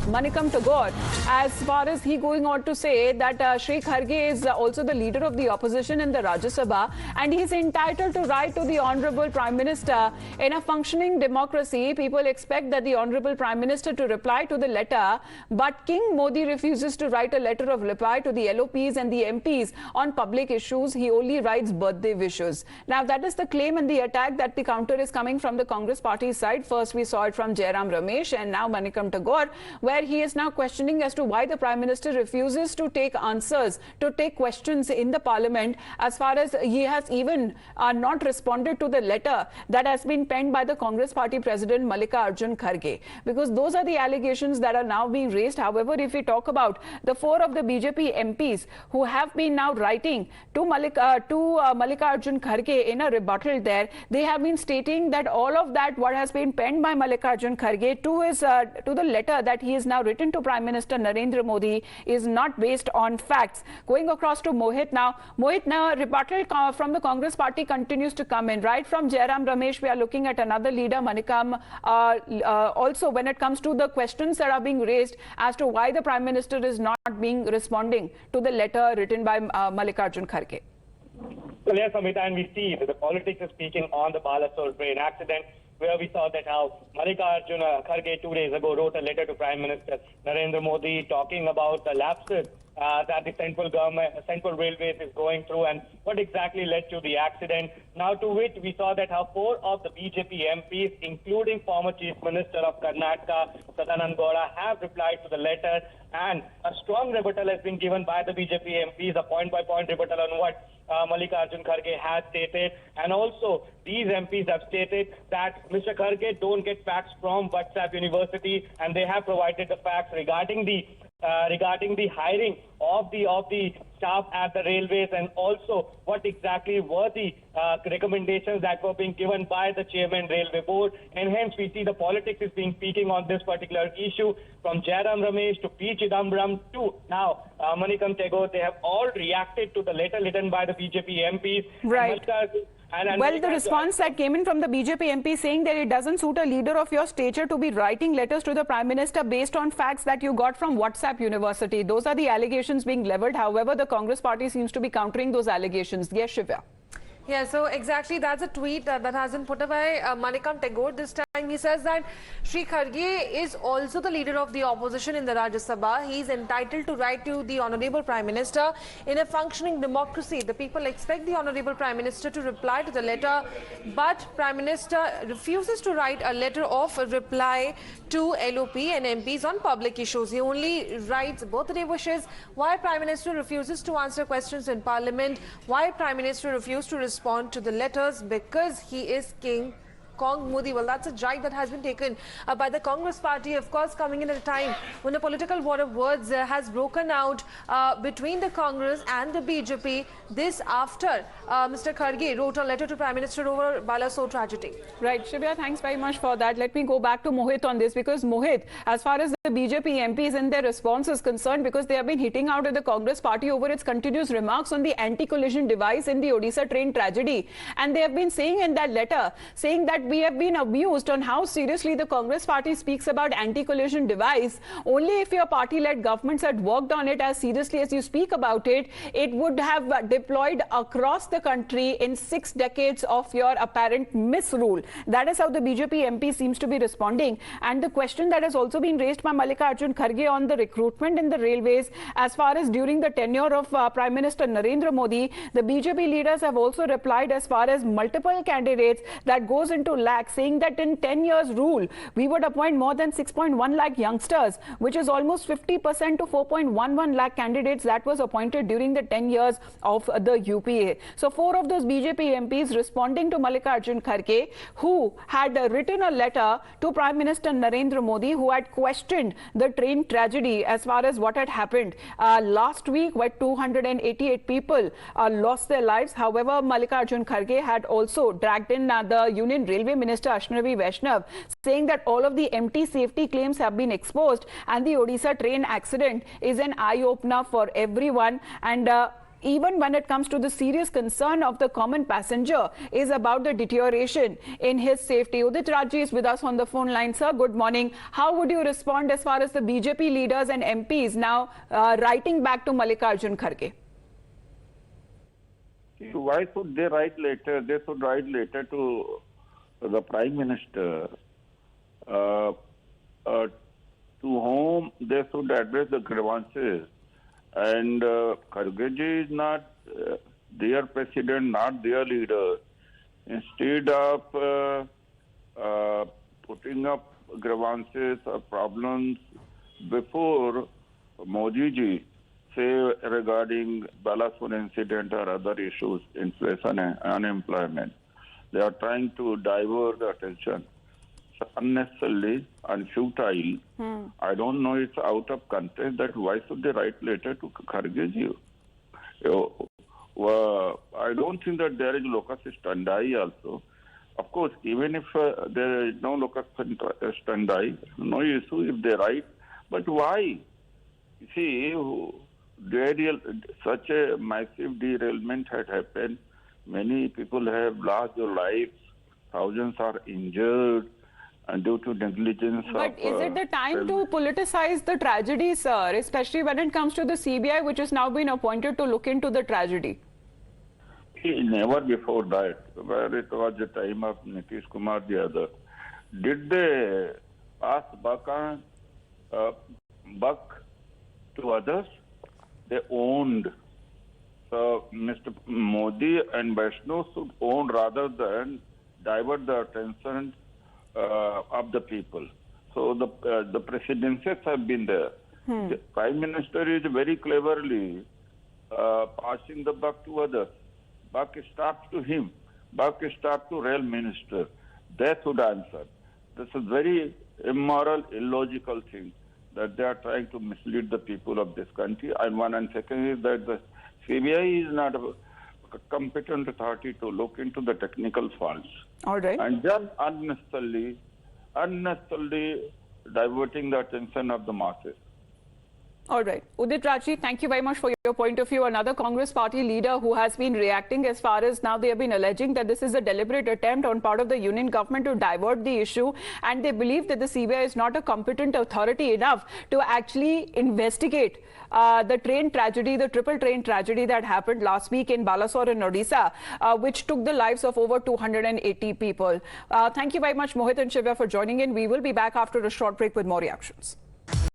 Manickam Tagore, as far as he going on to say that Shri Kharge is also the leader of the opposition in the Rajya Sabha and he is entitled to write to the Honorable Prime Minister. In a functioning democracy, people expect that the Honorable Prime Minister to reply to the letter, but King Modi refuses to write a letter of reply to the LOPs and the MPs on public issues. He only writes birthday wishes. Now, that is the claim and the attack that the counter is coming from the Congress party side. First, we saw it from Jairam Ramesh and now Manickam Tagore, where he is now questioning as to why the Prime Minister refuses to take answers, to take questions in the Parliament, as far as he has even not responded to the letter that has been penned by the Congress party president Mallikarjun Kharge, because those are the allegations that are now being raised. However, if we talk about the four of the BJP MPs who have been now writing to Mallikarjun Kharge in a rebuttal there, they have been stating that all of that what has been penned by Mallikarjun Kharge to the letter that he has now written to Prime Minister Narendra Modi is not based on facts. Going across to Mohit now. Mohit, now rebuttal from the Congress party continues to come in. Right from Jairam Ramesh, we are looking at another leader, Manickam. Also, when it comes to the questions that are being raised as to why the Prime Minister is not responding to the letter written by Mallikarjun Kharge. Well, yes, Amita, and we see that the politics is speaking on the Balasore train accident, where we saw that how Mallikarjun Kharge 2 days ago wrote a letter to Prime Minister Narendra Modi talking about the lapses that the central railways is going through and what exactly led to the accident. Now, to which we saw that how four of the BJP MPs, including former Chief Minister of Karnataka, Sadanand Gowda, have replied to the letter, and a strong rebuttal has been given by the BJP MPs, a point-by-point rebuttal on what Mallikarjun Kharge has stated. And also, these MPs have stated that Mr. Kharge don't get facts from WhatsApp University, and they have provided the facts regarding the hiring of the staff at the railways, and also what exactly were the recommendations that were being given by the chairman railway board. And hence we see the politics is being speaking on this particular issue, from Jairam Ramesh to P. Chidambaram to now Manickam Tagore. They have all reacted to the letter written by the BJP MPs. Right. Well, the response that came in from the BJP MP saying that it doesn't suit a leader of your stature to be writing letters to the Prime Minister based on facts that you got from WhatsApp University. Those are the allegations being leveled. However, the Congress party seems to be countering those allegations. Yes, Shivya. Yeah, so exactly, that's a tweet that has been put by Manickam Tagore. This time he says that Shri Kharge is also the leader of the opposition in the Rajya Sabha. He is entitled to write to the Honorable Prime Minister. In a functioning democracy, the people expect the Honorable Prime Minister to reply to the letter, but Prime Minister refuses to write a letter of reply to LOP and MPs on public issues. He only writes birthday wishes. Why Prime Minister refuses to answer questions in Parliament? Why Prime Minister refuses to respond to the letters? Because he is King Kong Modi. Well, that's a jibe that has been taken by the Congress party, of course, coming in at a time when the political war of words has broken out between the Congress and the BJP. This after Mr. Kharge wrote a letter to Prime Minister over Balasore tragedy. Right, Shivya, thanks very much for that. Let me go back to Mohit on this, because Mohit, as far as the BJP MPs and their response is concerned, because they have been hitting out at the Congress party over its continuous remarks on the anti-collision device in the Odisha train tragedy, and they have been saying in that letter, saying that we have been amused on how seriously the Congress party speaks about anti-collision device. Only if your party-led governments had worked on it as seriously as you speak about it, it would have deployed across the country in 6 decades of your apparent misrule. That is how the BJP MP seems to be responding. And the question that has also been raised by Mallikarjun Kharge on the recruitment in the railways, as far as during the tenure of Prime Minister Narendra Modi, the BJP leaders have also replied as far as multiple candidates that goes into lakh, saying that in 10 years rule, we would appoint more than 6.1 lakh youngsters, which is almost 50% to 4.11 lakh candidates that was appointed during the 10 years of the UPA. So 4 of those BJP MPs responding to Mallikarjun Kharge, who had written a letter to Prime Minister Narendra Modi, who had questioned the train tragedy as far as what had happened last week, where 288 people lost their lives. However, Mallikarjun Kharge had also dragged in the Union Railway Minister Ashwini Vaishnav, saying that all of the empty safety claims have been exposed and the Odisha train accident is an eye-opener for everyone. And even when it comes to the serious concern of the common passenger is about the deterioration in his safety. Udit Raji is with us on the phone line. Sir, good morning. How would you respond as far as the BJP leaders and MPs now writing back to Mallikarjun Kharge? Why should they write later? They should write later to the Prime Minister, to whom they should address the grievances. And Kharge is not their president, not their leader. Instead of putting up grievances or problems before Modi ji, say regarding Balasore incident or other issues, inflation and unemployment, they are trying to divert the attention unnecessarily and futile. I don't know, it's out of context that why should they write letter to Kharge ji? I don't think that there is locus standi also. Of course, even if there is no locus standi, no issue if they write. But why? See, such a massive derailment had happened. Many people have lost their lives. Thousands are injured and due to negligence. But is it the time to politicize the tragedy, sir, especially when it comes to the CBI, which has now been appointed to look into the tragedy? Never before that, where it was the time of Nitish Kumar the other. Did they ask buck to others? They owned. So Mr. Modi and Vaishnav should own rather than divert the attention of the people. So the precedences have been there. The Prime Minister is very cleverly passing the buck to others. Buck stops to him. Buck stops to Rail Minister. They should answer. This is very immoral, illogical thing that they are trying to mislead the people of this country. And one and second is that the CBI is not a competent authority to look into the technical faults. All right. And just unnecessarily diverting the attention of the masses. All right. Udit Raji, thank you very much for your point of view. Another Congress party leader who has been reacting as far as now they have been alleging that this is a deliberate attempt on part of the union government to divert the issue, and they believe that the CBI is not a competent authority enough to actually investigate the train tragedy, the triple train tragedy that happened last week in Balasore in Odisha, which took the lives of over 280 people. Thank you very much, Mohit and Shiva, for joining in. We will be back after a short break with more reactions.